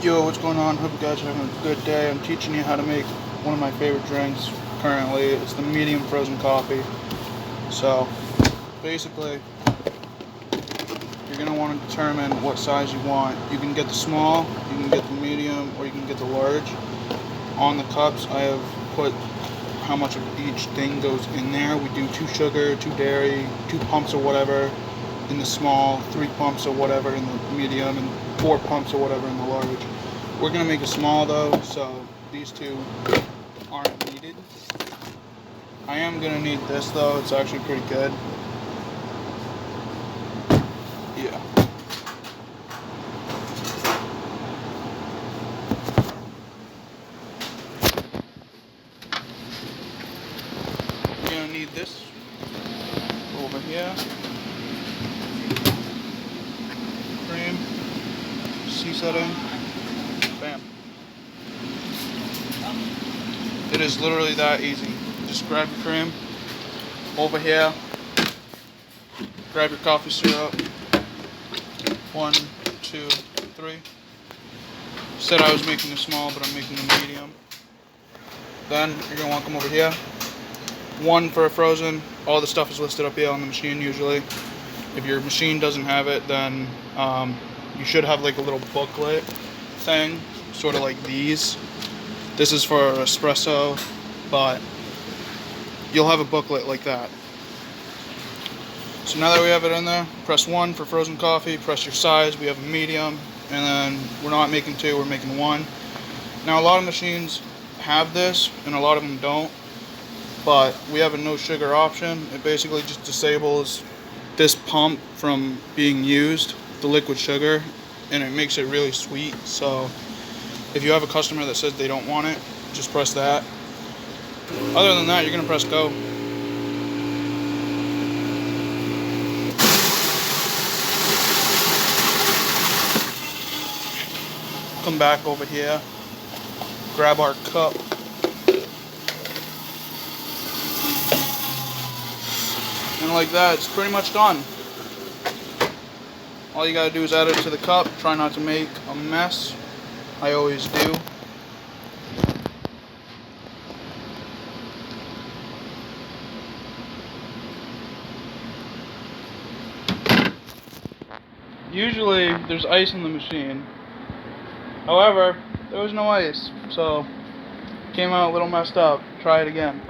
Yo, what's going on? Hope you guys are having a good day. I'm teaching you how to make one of my favorite drinks currently. It's the medium frozen coffee. So, basically, you're going to want to determine what size you want. You can get the small, you can get the medium, or you can get the large. On the cups, I have put how much of each thing goes in there. We do 2 sugar, 2 dairy, 2 pumps or whatever in the small, 3 pumps or whatever in the medium, and 4 pumps or whatever in the large. We're going to make a small though, so these 2 aren't needed. I am going to need this though, it's actually pretty good. Yeah. You're going to need this over here. Cream. C setting. Bam. It is literally that easy. Just grab your cream. Over here. Grab your coffee syrup. 1, 2, 3. Said I was making a small, but I'm making a medium. Then you're going to want to come over here. 1 for a frozen. All the stuff is listed up here on the machine usually. If your machine doesn't have it, then you should have like a little booklet thing, sort of like these. This is for espresso, but you'll have a booklet like that. So now that we have it in there, press 1 for frozen coffee, press your size. We have a medium, and then we're not making 2, we're making 1. Now a lot of machines have this, and a lot of them don't, but we have a no sugar option. It basically just disables this pump from being used, the liquid sugar, and it makes it really sweet. So if you have a customer that says they don't want it, just press that. Other than that, you're going to press go. Come back over here, grab our cup, and like that, it's pretty much done. All you gotta do is add it to the cup. Try not to make a mess. I always do. Usually there's ice in the machine. However, there was no ice, so it came out a little messed up. Try it again.